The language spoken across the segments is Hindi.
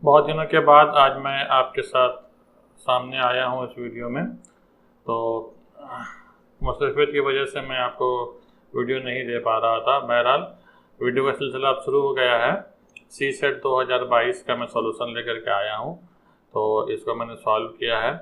बहुत दिनों के बाद आज मैं आपके साथ सामने आया हूँ इस वीडियो में। तो मुस्तफ़ियत की वजह से मैं आपको वीडियो नहीं दे पा रहा था। बहरहाल वीडियो का सिलसिला अब शुरू हो गया है। सी सेट 2022 का मैं सॉल्यूशन लेकर के आया हूँ। तो इसको मैंने सॉल्व किया है।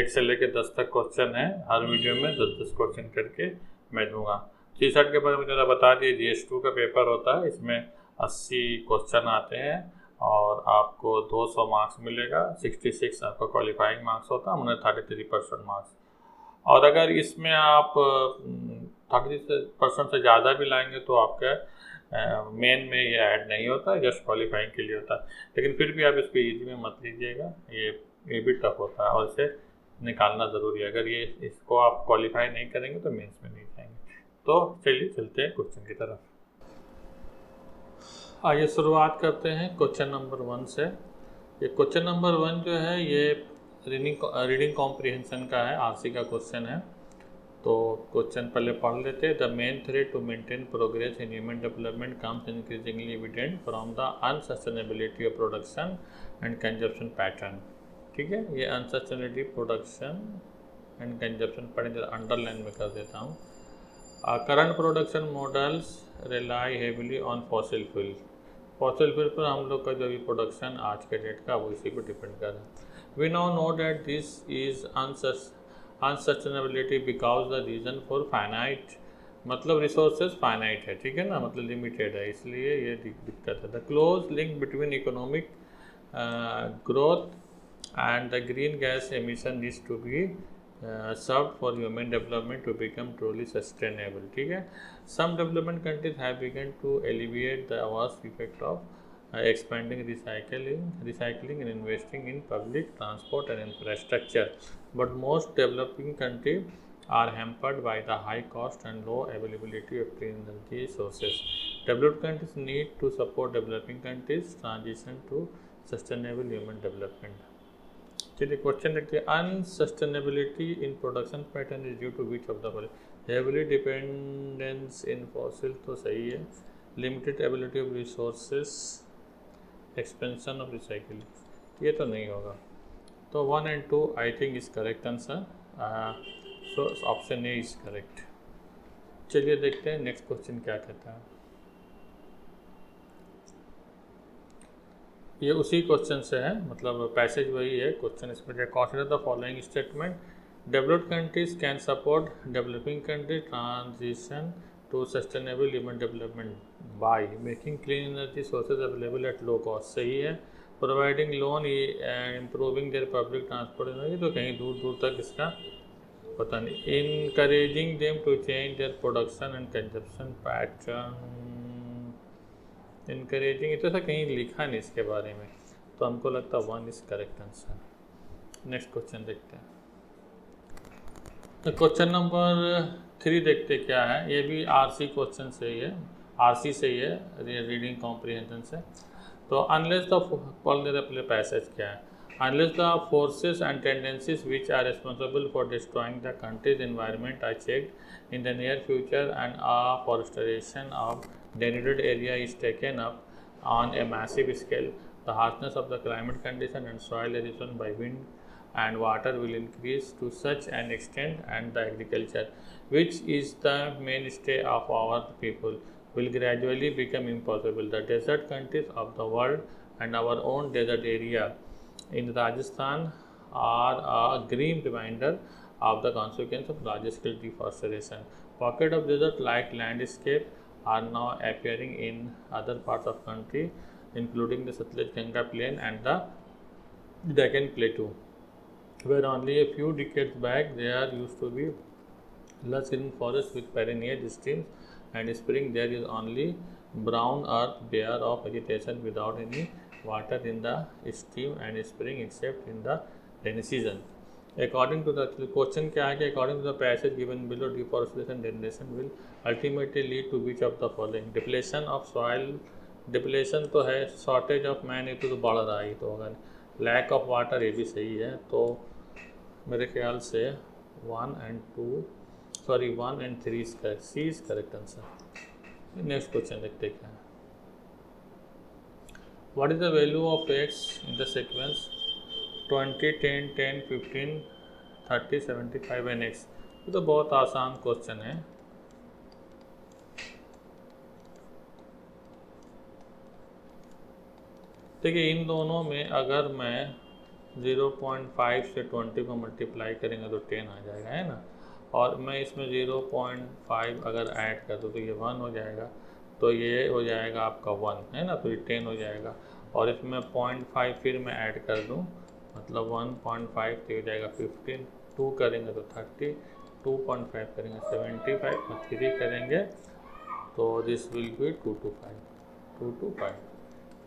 1 से लेकर 10 तक क्वेश्चन है। हर वीडियो में 10-10 क्वेश्चन करके मैं दूंगा। सी सेट के बारे में ज़रा बता दिए। GS2 का पेपर होता है, इसमें 80 क्वेश्चन आते हैं और आपको 200 मार्क्स मिलेगा। 66 आपका क्वालिफाइंग मार्क्स होता है, 33% मार्क्स। और अगर इसमें आप 30% से ज़्यादा भी लाएंगे तो आपका मेन में ये ऐड नहीं होता है, जस्ट क्वालिफाइंग के लिए होता है। लेकिन फिर भी आप इसको ईजी में मत लीजिएगा, ये भी टफ होता है और इसे निकालना ज़रूरी है। अगर ये इसको आप क्वालिफाई नहीं करेंगे तो मेंस में नहीं जाएंगे। तो चलिए चलते हैं क्वेश्चन की तरफ। आइए शुरुआत करते हैं क्वेश्चन नंबर 1 से। ये क्वेश्चन नंबर 1 जो है ये रीडिंग कॉम्प्रिहेंशन का है, आरसी का क्वेश्चन है। तो क्वेश्चन पहले पढ़ लेते हैं। The main threat to maintain progress in human development comes increasingly evident from the unsustainability of production and consumption pattern. ठीक है, ये unsustainability production and consumption pattern underline में कर देता हूँ। Current production models rely heavily on fossil fuel. Fossil fuel पर हम लोग का जो भी प्रोडक्शन आज के डेट का वो इसी पर डिपेंड कर रहा है। We now know that this is unsustainability because the reason for finite, मतलब रिसोर्सेज फाइनाइट है, ठीक है ना, मतलब लिमिटेड है, इसलिए ये दिक्कत है। The close link between economic growth and the green gas emission needs to be served for human development to become truly sustainable. ठीक है, some development countries have begun to alleviate the worst effect of expanding recycling and investing in public transport and infrastructure, but most developing countries are hampered by the high cost and low availability of clean energy sources. Developed countries need to support developing countries transition to sustainable human development. चलिए क्वेश्चन देखते हैं। Unsustainability in production pattern is due to which of the following. Heavily dependence in fossil तो सही है। Limited ability of resources, expansion of recycling, ये तो नहीं होगा। तो 1 and 2 I think is correct answer. So option A is correct. चलिए देखते हैं नेक्स्ट क्वेश्चन क्या कहता है। ये उसी क्वेश्चन से है, मतलब पैसेज वही है। क्वेश्चन इसमें consider the following statement. Developed countries can support developing country transition to sustainable human development by making clean energy sources available at low cost, सही है। Providing loan and improving their public transport energy, तो कहीं दूर दूर तक इसका पता नहीं। Encouraging them to change their production and consumption pattern, encouraging, तो ऐसा कहीं लिखा नहीं इसके बारे में, तो हमको लगता है 1 is correct answer. Next question देखते हैं। तो क्वेश्चन नंबर 3 देखते क्या है। ये भी आरसी क्वेश्चन से ही है, आरसी से ही है, रीडिंग कॉम्प्रिहेंशन से। तो अनलेस द पहले पैसेज क्या है। Unless the forces and tendencies which are responsible for destroying the countries environment are checked in the near future and forestation of denuded area is taken up on a massive scale, the harshness of the climate condition and soil erosion by wind and water will increase to such an extent, and the agriculture, which is the mainstay of our people, will gradually become impossible. The desert countries of the world and our own desert area in Rajasthan are a grim reminder of the consequence of large scale deforestation. Pockets of desert like landscape are now appearing in other parts of country, including the Satluj Ganga plain and the Deccan Plateau, where only a few decades back there used to be lush green forest with perennial streams and spring. There is only brown earth bare of vegetation without any water in the stream and spring except in the rainy season. According to the question क्या है कि according to the passage given below, deforestation degradation will ultimately lead to which of the following? Depletion of soil, depletion तो है, शॉर्टेज ऑफ मैन ये तो बढ़ रहा ही तो होगा। लैक ऑफ वाटर ये भी सही है। तो मेरे ख्याल से 1 and 2 सॉरी 1 and 3 इसका C is correct answer. Next question देखते क्या है। What is the value of x in the sequence 20, 10, 10, 15, 30, 75 and x। ये तो बहुत आसान क्वेश्चन है। देखिए इन दोनों में अगर मैं 0.5 से 20 को मल्टीप्लाई करेंगे तो 10 आ जाएगा, है ना। और मैं इसमें 0.5 अगर ऐड कर दूँ तो ये 1 हो जाएगा, तो ये हो जाएगा आपका 1, है ना, तो ये 10 हो जाएगा। और इसमें 0.5 फिर मैं ऐड कर दूँ, मतलब 1.5 तो हो जाएगा 15, 2 करेंगे तो 30, 2.5 करेंगे 75 और 3 करेंगे तो this will be 2 to 5, 2 to 5,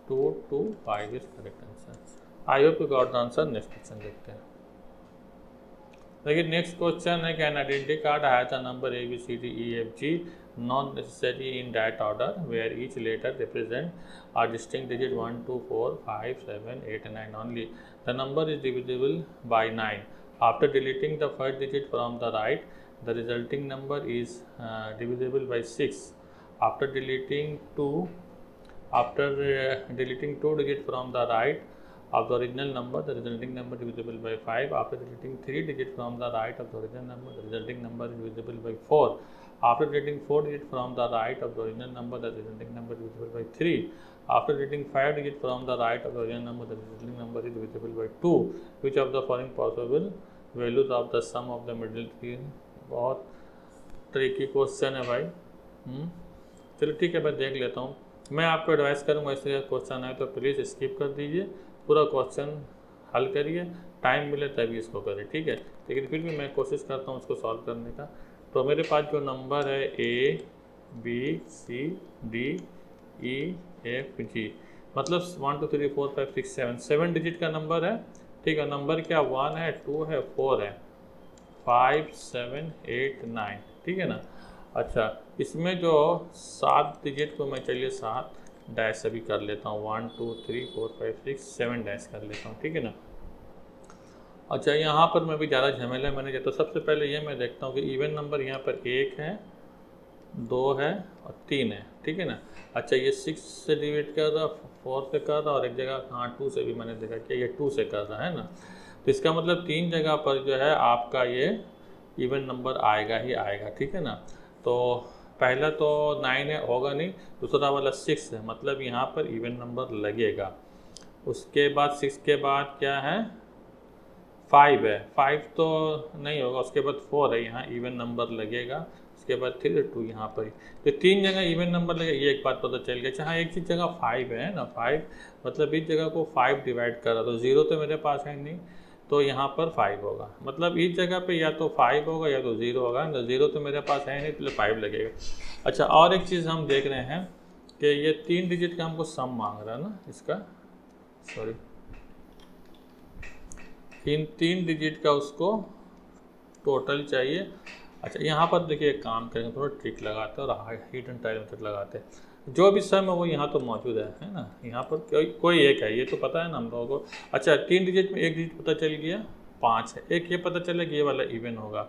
2 to 5 is correct answer. I hope you got the answer. Next question देखते हैं। देखिए नेक्स्ट क्वेश्चन है, can identity card has a number ABCDEFG not necessary in that order where each letter represent a distinct digit 1, 2, 4, 5, 7, 8 and 9 only. The number is divisible by 9. After deleting the first digit from the right, the resulting number is divisible by 6. After deleting two digits from the right of the original number, the resulting number divisible by 5. After deleting 3 digits from the right of the original number, the resulting number is divisible by 4. After deleting 4 digits from the right of the original number, the resulting number is divisible by 3. After deleting 5 digits from the right of the original number, the resulting number is divisible by 2. Which of the following possible values of the sum of the middle three? बहुत ट्रिकी क्वेश्चन है भाई। चलो ठीक है, मैं देख लेता हूँ। मैं आपको एडवाइस करूँगा ऐसे क्वेश्चन आए तो प्लीज़ स्किप कर दीजिए, पूरा क्वेश्चन हल करिए, टाइम मिले तभी इसको करें, ठीक है। लेकिन फिर भी मैं कोशिश करता हूँ उसको सॉल्व करने का। तो मेरे पास जो नंबर है ABCDEFG, मतलब 1 2 3 4 5 6 7, 7 डिजिट का नंबर है, ठीक है। नंबर क्या 1 है, 2 है, 4 है, 5 7 8 9, ठीक है ना। अच्छा, इसमें जो 7 डिजिट को मैं चलिए 7 डैश अभी कर लेता हूँ, 1 2 3 4 5 6 7 डैश कर लेता हूँ, ठीक है ना। अच्छा, यहाँ पर मैं भी ज़्यादा झमेला मैंने किया, तो सबसे पहले ये मैं देखता हूँ कि इवन नंबर यहाँ पर 1 है, 2 है और 3 है, ठीक है ना। अच्छा, ये 6 से डिवाइड कर रहा, 4 से कर रहा, और एक जगह हाँ 2 से भी मैंने देखा कि ये 2 से कर रहा है ना। तो इसका मतलब 3 जगह पर जो है आपका ये इवन नंबर आएगा ही आएगा, ठीक है ना। तो पहला तो 9 है, होगा नहीं। दूसरा वाला 6 है, मतलब यहाँ पर इवन नंबर लगेगा। उसके बाद 6 के बाद क्या है, 5 है, 5 तो नहीं होगा। उसके बाद 4 है, यहाँ इवन नंबर लगेगा। उसके बाद 3 2 यहाँ पर, तो 3 जगह इवन नंबर लगेगा, ये एक बात पता चल गया। अच्छा हाँ, एक चीज़ जगह 5 है ना, 5 मतलब इस जगह को 5 डिवाइड कर रहा, तो 0 तो मेरे पास है नहीं, तो यहाँ पर 5 होगा। मतलब इस जगह पे या तो 5 होगा या तो 0 होगा ना। 0 तो मेरे पास है नहीं, तो 5 लगेगा। अच्छा, और एक चीज़ हम देख रहे हैं कि ये 3 डिजिट का हमको सम मांग रहा है ना, इसका सॉरी, इन 3 डिजिट का उसको टोटल चाहिए। अच्छा, यहाँ पर देखिए एक काम करेंगे, थोड़ा ट्रिक लगाते हैं और हिडन टाइल मेथड लगाते हैं। जो भी सम है वो यहाँ तो मौजूद है ना। यहाँ पर कोई एक है, ये तो पता है ना हम लोगों को। अच्छा, 3 डिजिट में एक डिजिट पता चल गया, 5 है। एक ये पता चला कि ये वाला इवन होगा।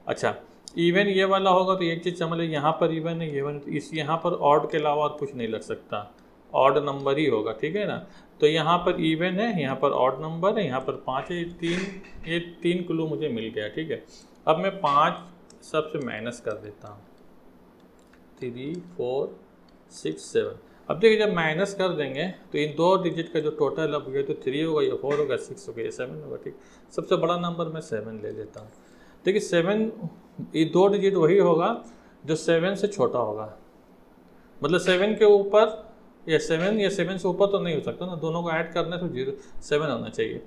अच्छा, इवन ये वाला होगा तो एक चीज़ समझ लीजिए, यहाँ पर इवन है, इवन इस यहाँ पर ऑड के अलावा और कुछ नहीं लग सकता, ऑड नंबर ही होगा, ठीक है ना। तो यहाँ पर इवन है, यहाँ पर ऑड नंबर है, यहाँ पर 5 है। ये तीन क्लू मुझे मिल गया, ठीक है। अब मैं 5 सबसे माइनस कर देता हूँ, 3 4 6 7। अब देखिए जब माइनस कर देंगे तो इन 2 डिजिट का जो टोटल अब ये तो 3 होगा, ये 4 होगा, 6 होगा, ये 7 होगा, ठीक। सबसे बड़ा नंबर मैं 7 ले लेता हूँ। देखिए 7, ये 2 डिजिट वही होगा जो 7 से छोटा होगा, मतलब 7 के ऊपर या 7 से ऊपर तो नहीं हो सकता ना, दोनों को ऐड करना है तो 7 होना चाहिए।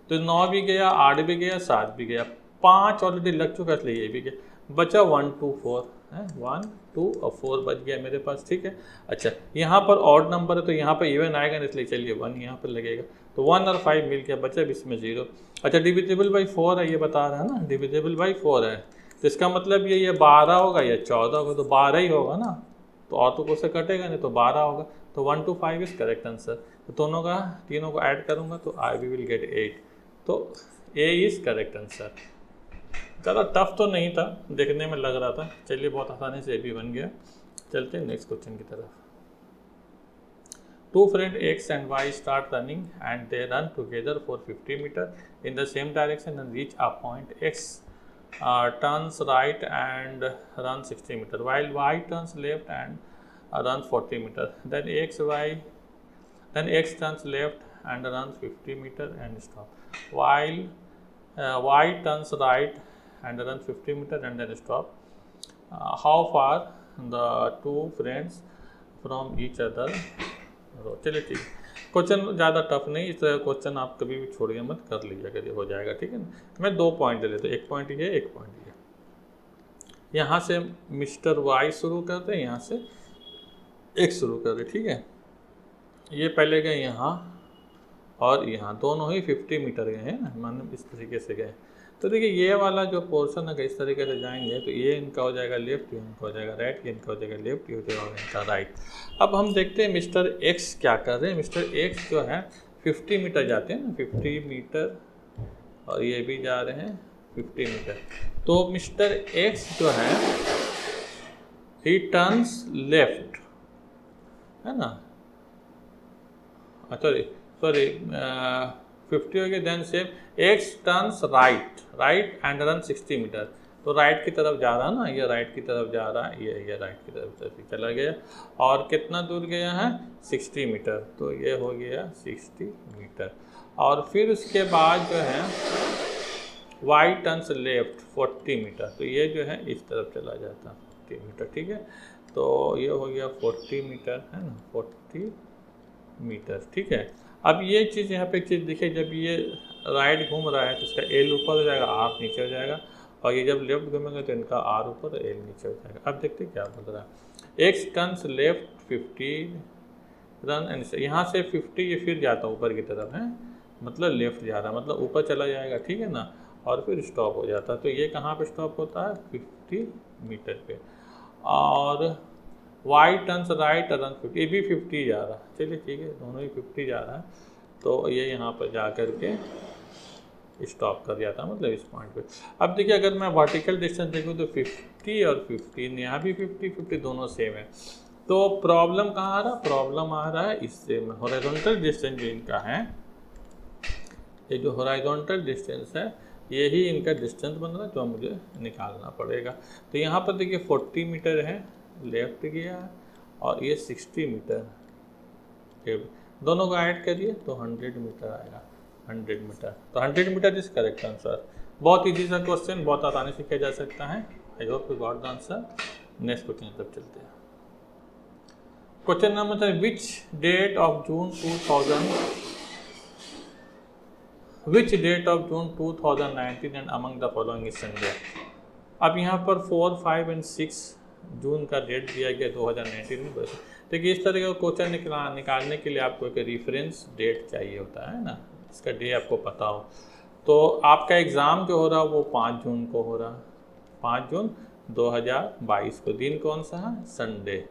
तो 9 भी गया, 8 भी गया, 7 भी गया, 5 ऑलरेडी लग चुका है, इसलिए ये भी गया। बचा 1 2 4 है, 1 2 और 4 बच गया मेरे पास, ठीक है। अच्छा, यहाँ पर ऑड नंबर है तो यहाँ पर इवन आएगा ना, इसलिए चलिए 1 यहाँ पर लगेगा। तो 1 और 5 मिल गया, बचा भी इसमें 0। अच्छा, डिविजिबल बाई 4 है, ये बता रहा है ना, डिविजिबल बाई 4 है, तो इसका मतलब ये 12 होगा या 14 होगा, तो 12 ही होगा ना, तो और तो कुछ से कटेगा नहीं, तो 12 होगा। तो 1 to 5 इज करेक्ट आंसर। तो दोनों का तीनों को ऐड करूँगा तो आई विल गेट 8, तो ए इज़ करेक्ट आंसर। ज़्यादा टफ तो नहीं था, देखने में लग रहा था। चलिए बहुत आसानी से ए भी बन गया। चलते हैं नेक्स्ट क्वेश्चन की तरफ। Two friends X and Y start running and they run together for 50 meters in the same direction and reach a point. X turns right and runs 60 meters, while Y turns left and runs 40 meters. Then X turns left and runs 50 meters and stop. While Y turns right and runs 50 meters and then stop. How far the two friends from each other? चलिए ठीक है, क्वेश्चन ज़्यादा टफ नहीं, इस तरह क्वेश्चन आप कभी भी छोड़िए मत, कर लीजिए अगर ये हो जाएगा, ठीक है ना। मैं 2 पॉइंट दे देता हूँ, एक पॉइंट ये, एक पॉइंट ये। यहाँ से मिस्टर वाई शुरू करते हैं, यहाँ से एक्स शुरू करते, ठीक है। ये पहले गए यहाँ और यहाँ, दोनों ही 50 मीटर गए हैं ना, मान इस तरीके से गए। तो देखिए ये वाला जो पोर्शन अगर इस तरीके से जाएंगे तो ये इनका हो जाएगा लेफ्ट, ये इनका हो जाएगा राइट, ये इनका हो जाएगा लेफ्ट, ये हो जाएगा इनका राइट। अब हम देखते हैं मिस्टर एक्स क्या कर रहे हैं। मिस्टर एक्स जो है 50 मीटर जाते हैं ना, 50 मीटर, और ये भी जा रहे हैं 50 मीटर। तो मिस्टर एक्स जो है ही टर्न्स लेफ्ट, है ना, सॉरी 50 हो गया। Then same X turns right and run 60 metre. तो राइट की तरफ जा रहा है ना, ये राइट की तरफ जा रहा है, ये राइट की तरफ चला गया। और कितना दूर गया है? 60 मीटर। तो ये हो गया 60 मीटर। और फिर उसके बाद जो है वाई टर्न्स लेफ्ट 40 मीटर। तो ये जो है इस तरफ चला जाता है 40 मीटर, ठीक है। तो ये हो गया 40 मीटर, है ना, 40 मीटर, ठीक है। अब ये चीज़ यहाँ पे एक चीज़ दिखे, जब ये राइट घूम रहा है तो इसका एल ऊपर हो जाएगा, आर नीचे हो जाएगा, और ये जब लेफ्ट घूमेंगे तो इनका आर ऊपर एल नीचे हो जाएगा। अब देखते क्या बोल रहा है। X turns left 50 run and यहाँ से 50 ये फिर जाता है ऊपर की तरफ, है मतलब लेफ्ट जा रहा है, मतलब ऊपर चला जाएगा, ठीक है ना, और फिर स्टॉप हो जाता है। तो ये कहाँ पे स्टॉप होता है? 50 मीटर पे। और वाई टर्न्स राइट रन 50, ये भी 50 जा रहा है, चलिए ठीक है, दोनों ही 50 जा रहा है। तो ये यहाँ पर जा कर के स्टॉप कर जाता है, मतलब इस पॉइंट पे। अब देखिए अगर मैं वर्टिकल डिस्टेंस देखूँ तो 50 और 15, यहाँ भी 50 दोनों सेम है। तो प्रॉब्लम कहाँ आ रहा? प्रॉब्लम आ रहा है इससे में, हॉरिजॉन्टल डिस्टेंस जो इनका है, ये जो हॉरिजॉन्टल डिस्टेंस है यही इनका डिस्टेंस बन रहा है, जो मुझे निकालना पड़ेगा। तो यहाँ पर देखिए 40 मीटर है, लेफ्ट गया है, और ये 60 मीटर, दोनों को ऐड करिए तो 100 मीटर आएगा, 100 मीटर। तो 100 मीटर इज करेक्ट आंसर। बहुत ईजी सा क्वेश्चन, बहुत आसानी से किया जा सकता है। I hope you got the answer. Next question की तरफ चलते हैं। Question number 3, which date of June 2019 and among the following is Sunday. अब यहाँ पर 4, 5 एंड 6 जून का डेट दिया गया 2019 में। देखिए इस तरह का क्वेश्चन निकालने के लिए आपको एक रेफरेंस डेट चाहिए होता है ना, इसका डे आपको पता हो। तो आपका एग्ज़ाम जो हो रहा है वो 5 जून को हो रहा है, 5 जून 2022 को। दिन कौन सा है? संडे।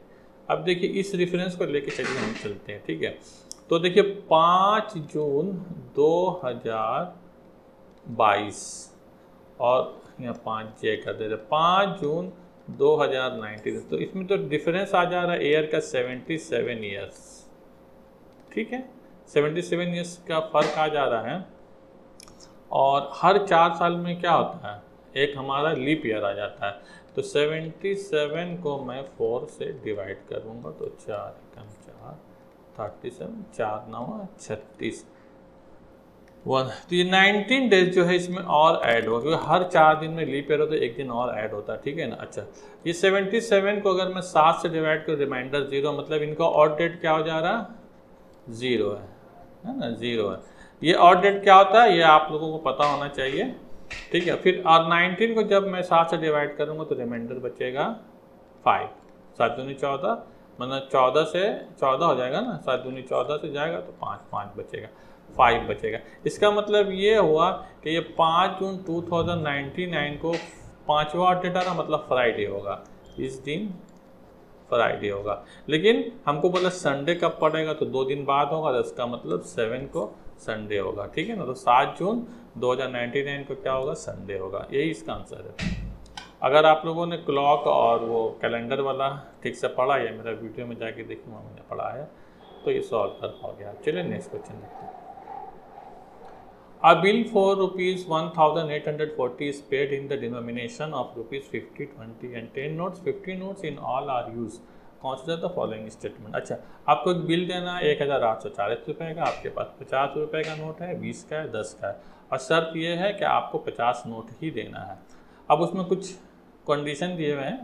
अब देखिए इस रेफरेंस को लेके चलिए हम चलते हैं, ठीक है। तो देखिए 5 जून 2022 और यहाँ 5 जे कर देते, 5 जून 2019। तो इसमें तो डिफरेंस आ जा रहा है ईयर का 77 ईयर्स, ठीक है, 77 ईयर्स का फ़र्क आ जा रहा है। और हर 4 साल में क्या होता है? एक हमारा लीप ईयर आ जाता है। तो 77 को मैं 4 से डिवाइड करूँगा तो 4 कम 4 37, 4 9 36 1। तो ये 19 डेज जो है इसमें और ऐड होगा, क्योंकि हर 4 दिन में लीप ईयर हो तो एक दिन और ऐड होता है, ठीक है ना। अच्छा, ये 77 को अगर मैं 7 से डिवाइड करूँ, रिमाइंडर 0, मतलब इनका ऑड डेट क्या हो जा रहा है? 0 है ना, 0 है। ये ऑड डेट क्या होता है ये आप लोगों को पता होना चाहिए, ठीक है। फिर और 19 को जब मैं 7 से डिवाइड करूँगा तो रिमाइंडर बचेगा 5, 7 दूनी 14, मतलब 14 से 14 हो जाएगा ना, 7 दूनी 14 से जाएगा तो 5 बचेगा, 5 बचेगा। इसका मतलब ये हुआ कि ये 5 जून 2099 को 5वां डेट आ रहा, मतलब फ्राइडे होगा, इस दिन फ्राइडे होगा। लेकिन हमको बोला संडे कब पड़ेगा, तो 2 दिन बाद होगा, तो इसका मतलब 7 को संडे होगा, ठीक है ना। तो 7 जून 2099 को क्या होगा? संडे होगा। यही इसका आंसर है। अगर आप लोगों ने क्लॉक और वो कैलेंडर वाला ठीक से पढ़ा है, मेरा वीडियो में जाके देखिए, मैंने पढ़ा है, तो ये सॉल्व कर पाओगे आप। चलिए नेक्स्ट क्वेश्चन देखते हैं। A bill for rupees 1,840 is paid in the denomination of rupees 50, 20 and 10 notes. 50 notes in all are used. Consider the following statement. अच्छा, आपको एक बिल देना है 1,840 रुपये का, आपके पास 50 रुपये का नोट है, 20 का है, 10 का है, और शर्त ये है कि आपको 50 नोट ही देना है। अब उसमें कुछ कंडीशन दिए हुए हैं,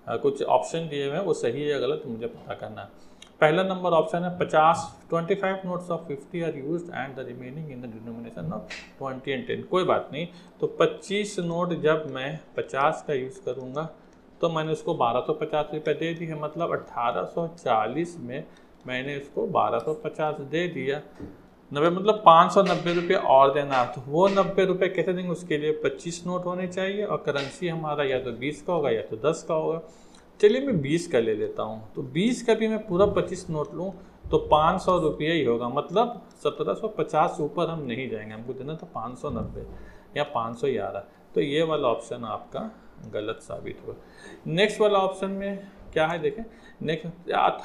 कुछ ऑप्शन दिए हुए हैं, वो सही है या गलत मुझे पता करना है। पहला नंबर ऑप्शन है 25 notes of 50 are used and the remaining in the denomination of 20 and 10। कोई बात नहीं, तो 25 नोट जब मैं 50 का यूज़ करूँगा तो मैंने उसको 1250 रुपये दे दी है, मतलब 1840 में मैंने उसको 1250 दे दिया। 90 मतलब 590 रुपये और देना है। तो वो 90 रुपये कैसे देंगे, उसके लिए 25 नोट होने चाहिए और करेंसी हमारा या तो 20 का होगा या तो 10 का होगा। चलिए मैं 20 का ले लेता हूँ, तो 20 का भी मैं पूरा 25 नोट लूँ तो 500 रुपये ही होगा, मतलब 1750 से ऊपर हम नहीं जाएंगे, हमको देना तो 590 या 511। तो ये वाला ऑप्शन आपका गलत साबित हुआ। नेक्स्ट वाला ऑप्शन में क्या है देखें, next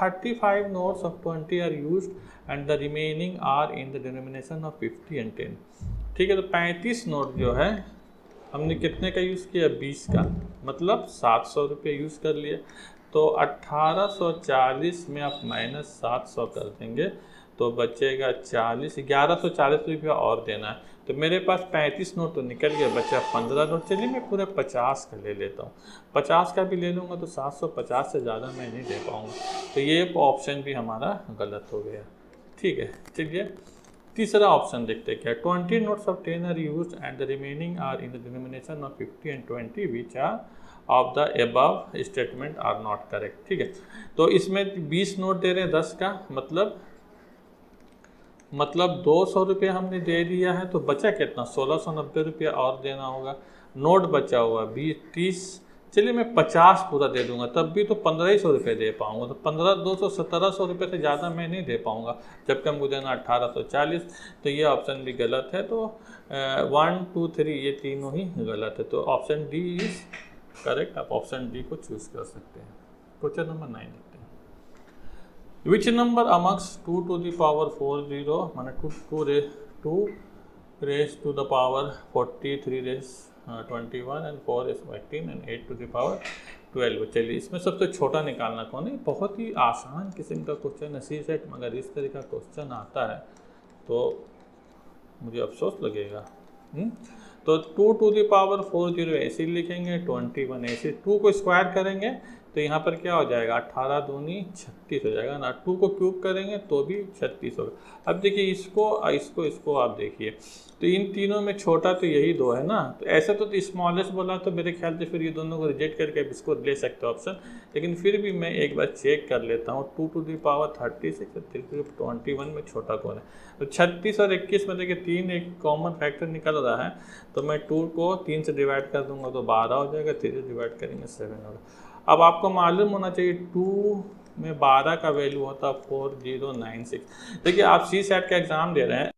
35 notes of 20 are used and the remaining are in the denomination of 50 and 10। ठीक है, तो 35 नोट जो है हमने कितने का यूज़ किया, 20 का, मतलब 700 रुपये यूज़ कर लिए। तो 1840 में आप माइनस 700 कर देंगे तो बचेगा 1140 रुपया और देना है। तो मेरे पास 35 नोट तो निकल गया, बचा 15 नोट। चलिए मैं पूरे 50 का ले लेता हूँ, 50 का भी ले लूँगा तो 750 से ज़्यादा मैं नहीं दे पाऊँगा, तो ये ऑप्शन भी हमारा गलत हो गया। ठीक है, चलिए तीसरा ऑप्शन देखते हैं क्या। 20 notes of 10 are used and the remaining are in the denomination of 50 and 20 which are of the above statement are not correct. ठीक है, तो इसमें 20 नोट दे रहे हैं 10 का, मतलब 200 रुपये हमने दे दिया है, तो बचा कितना, 1690 रुपया और देना होगा। नोट बचा हुआ 20-30, चलिए मैं 50 पूरा दे दूंगा, तब भी तो 1500 रुपये दे पाऊंगा, तो 15-200 1700 रुपये से ज़्यादा मैं नहीं दे पाऊंगा, जबकि हमको देना 1840। तो ये ऑप्शन भी गलत है। तो 1, 2, 3 ये तीनों ही गलत है, तो ऑप्शन डी इज करेक्ट। आप ऑप्शन डी को चूज कर सकते हैं। क्वेश्चन नंबर 9 देखते हैं। Which number amongst 2 to the power 40 माने 2 raised to the power 40, 3 raised 21 and 4 is 18 and 8 to the power 12। चलिए इसमें सबसे छोटा निकालना कौन है। बहुत ही आसान किस्म का क्वेश्चन है सी सेट, मगर इस तरह का क्वेश्चन आता है तो मुझे अफसोस लगेगा। तो 2 to the power 40 ऐसे लिखेंगे, 21 ऐसे, 2 को स्क्वायर करेंगे तो यहाँ पर क्या हो जाएगा, 18 दूनी 36 हो जाएगा ना। 2 को क्यूब करेंगे तो भी 36 होगा। अब देखिए इसको आप देखिए, तो इन तीनों में छोटा तो यही दो है ना, तो ऐसे तो स्मॉलेस्ट बोला तो मेरे ख्याल से फिर ये दोनों को रिजेक्ट करके इसको ले सकते हो ऑप्शन। लेकिन फिर भी मैं एक बार चेक कर लेता हूँ, 2 to the power 36 21 में छोटा कौन है। तो 36 और 21 में देखिए 3 एक कॉमन फैक्टर निकल रहा है, तो मैं 2 को 3 से डिवाइड कर दूंगा तो 12 हो जाएगा, 3 से डिवाइड करेंगे 7 होगा। अब आपको मालूम होना चाहिए 2 में 12 का वैल्यू होता है 4096। देखिए आप सी सेट का एग्ज़ाम दे रहे हैं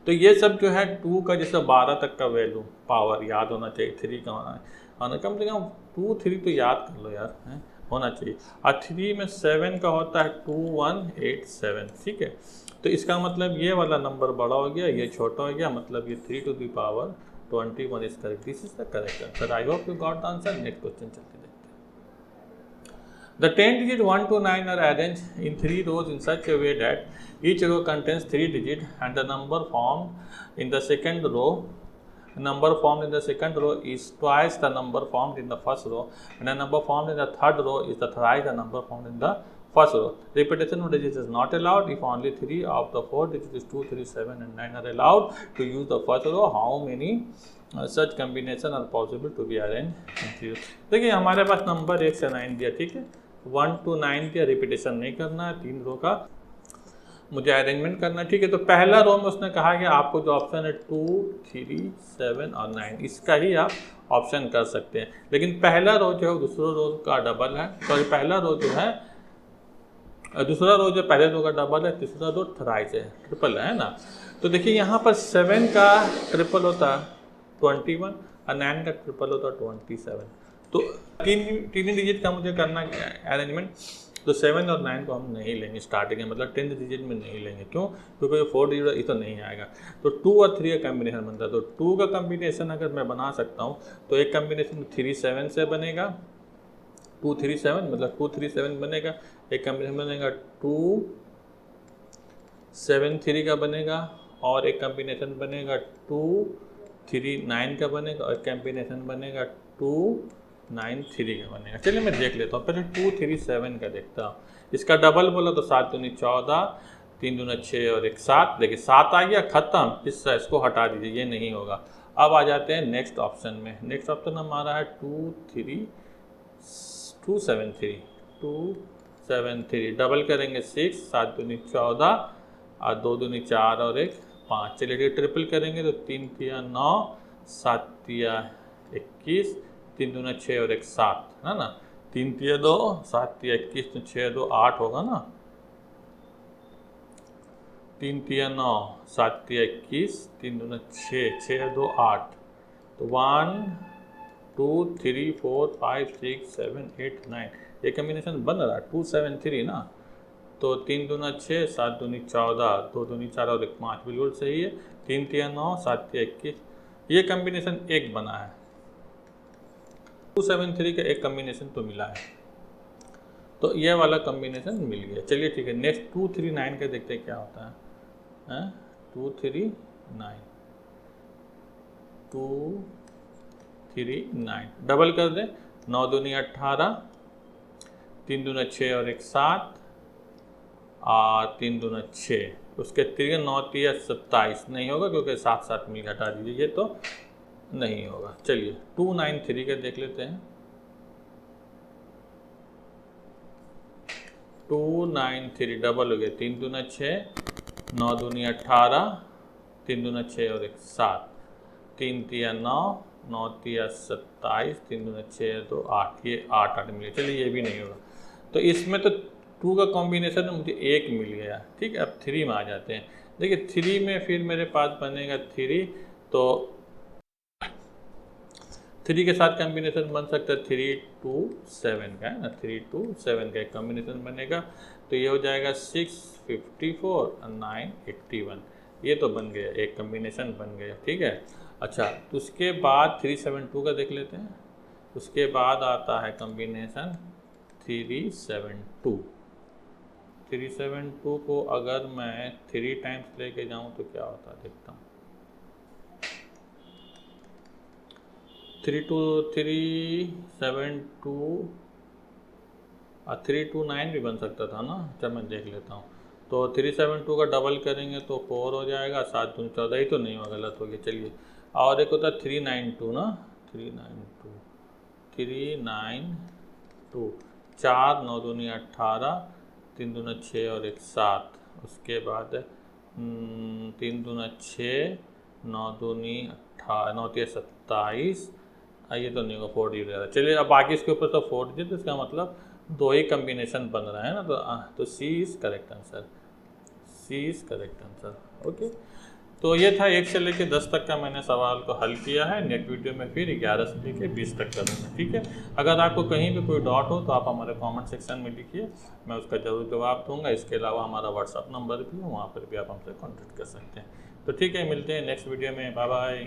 तो ये सब जो है 2 का जैसे 12 तक का वैल्यू पावर याद होना चाहिए, 3 का होना है, कम से कम 2, 3 तो याद कर लो यार, है होना चाहिए। और 3 में 7 का होता है 2187। ठीक है, तो इसका मतलब ये वाला नंबर बड़ा हो गया, ये छोटा हो गया, मतलब ये 3 to the power 21 is correct. This is the correct answer. I hope you got the answer. Next question चलते हैं। The 10 digits 1 to 9 are arranged in 3 rows in such a way that each row contains 3 digits and the number formed in the second row is twice the number formed in the first row, and the number formed in the third row is thrice the number formed in the first row. Repetition of digits is not allowed if only 3 of the 4 digits 2, 3, 7 and 9 are allowed to use the first row. How many such combination are possible to be arranged in 3 rows? देखिए हमारे पास नंबर 1 से 9 दिया, ठीक है, 1 to 9 दिया, रिपीटेशन नहीं करना है, 3 रो का मुझे अरेंजमेंट करना है। ठीक है, तो पहला रो में उसने कहा कि आपको जो ऑप्शन है 2, 3, 7 और 9 इसका ही आप ऑप्शन कर सकते हैं। लेकिन पहला रो जो है दूसरा रो का डबल है, सॉरी पहला रो जो है दूसरा रो जो पहले रो का डबल है, तीसरा रो थ्राइस है, ट्रिपल है ना। तो देखिए यहाँ पर 7 का ट्रिपल होता है 21 और 9 का ट्रिपल होता है 27। तो तीन डिजिट का मुझे करना अरेंजमेंट। तो 7 और 9 को हम नहीं लेंगे स्टार्टिंग में, मतलब 10th डिजिट में नहीं लेंगे। क्यों? क्योंकि 4 डिजिट ये तो नहीं आएगा। तो 2 और 3 का कम्बिनेशन बनता है। तो 2 का कम्बिनेशन अगर मैं बना सकता हूँ तो एक कम्बिनेशन 3 7 से बनेगा, 2 3 7 मतलब 2 3 7 बनेगा। एक कम्बिनेशन बनेगा 2 7 3 का बनेगा, और एक कम्बिनेशन बनेगा 2 3 9 का बनेगा, और कम्बिनेशन बनेगा 2 9 3 का बनेगा। चलिए मैं देख लेता हूँ, पहले 2 3 7 का देखता हूँ। इसका डबल बोला तो 7 दूनी 14, 3 दूना 6 और 1 7। देखिए 7 आ गया, खत्म। इसको हटा दीजिए, ये नहीं होगा। अब आ जाते हैं नेक्स्ट ऑप्शन में। नेक्स्ट ऑप्शन हमारा है 2 7 3, 2 7 3 डबल करेंगे 6, 7 दूनी 14 और 2 दूनी 4 और 1 5। चलिए ट्रिपल करेंगे तो 3 तिया 9, 7 तिया 21, 3 दूना 6 और 1 7, है ना। 3 तिया 2, 7 तिया 21, तो 6 2 8 होगा ना। 3 तिया 9, 7 तिया 21, 3 दूना 6, 6 2 8। तो 1 2 3 4 5 6 7 8 9, ये कम्बिनेशन बन रहा है 2 7 3 ना। तो 3 दूना 6, 7 दूनी 14, 2 दूनी 4 और 1 5, बिल्कुल सही है। 3 तिया 9, 7 तिया 21, ये कम्बिनेशन एक बना है। 2 7 3 का एक कम्बिनेशन तो मिला है, तो ये वाला कम्बिनेशन मिल गया। चलिए ठीक है, नेक्स्ट 2 3 9 का देखते हैं क्या होता है। 2 3 9, 2 3 9 डबल कर दें, 9 दूनी 18, 3 दूना 6 और 1 7, और 3 दूना 6, उसके 3 9 तिया 27 नहीं होगा क्योंकि 7 7 मिल हटा दीजिए, ये तो नहीं होगा। चलिए 2 9 3 का देख लेते हैं। 2 9 3 डबल हो गया, 3 दूना 6, 9 दूनी 18, 3 दूना 6 और 1 7, 3 तिया 9, 9 तिया 27, 3 दूना 6 2 8, ये 8 8 मिले। चलिए ये भी नहीं होगा। तो इसमें तो 2 का कॉम्बिनेशन मुझे 1 मिल गया। ठीक है, अब 3 में आ जाते हैं। देखिए 3 में फिर मेरे पास बनेगा 3, तो 3 के साथ कॉम्बिनेशन बन सकता है 3 2 7 का, है ना। 3 2 7 का एक कॉम्बिनेशन बनेगा, तो ये हो जाएगा 6 54 और 9 81, ये तो बन गया, एक कॉम्बिनेशन बन गया। ठीक है, अच्छा तो उसके बाद 3 7 2 का देख लेते हैं। उसके बाद आता है कॉम्बिनेशन 3 7 2। 3 7 2 को अगर मैं 3 टाइम्स लेके जाऊं तो क्या होता है, देखता हूँ। 3 2 3 7 2 और 3 2 9 भी बन सकता था ना। जब मैं देख लेता हूँ, तो 3 7 2 का डबल करेंगे तो 4 हो जाएगा, 7 दूनी 14, ही तो नहीं होगा, गलत हो गया। चलिए, और एक होता है 3 9 2 ना, 3 9 2, 3 9 2, 4 9 दूनी 18, 3 दूना 6 और 1 7, उसके बाद 3 दूना 6, 9 दूनी 18, 9 तिया 27, ये तो नहीं होगा, 4 डिजिट है। चलिए अब बाकी इसके ऊपर तो 4 डिजिट, तो इसका मतलब 2 ही कम्बिनेशन बन रहा है ना। तो C is correct answer, C is correct answer. Okay, तो ये था 1 से लेकर 10 तक का मैंने सवाल को हल किया है। नेक्स्ट वीडियो में फिर 11 से लेकर 20 तक करूँगा। ठीक है, अगर आपको कहीं भी कोई डाउट हो तो आप हमारे कमेंट सेक्शन में लिखिए, मैं उसका ज़रूर जवाब दूंगा। इसके अलावा हमारा व्हाट्सअप नंबर भी है, वहाँ पर भी आप हमसे कॉन्टेक्ट कर सकते हैं। तो ठीक है, मिलते हैं नेक्स्ट वीडियो में। Bye bye.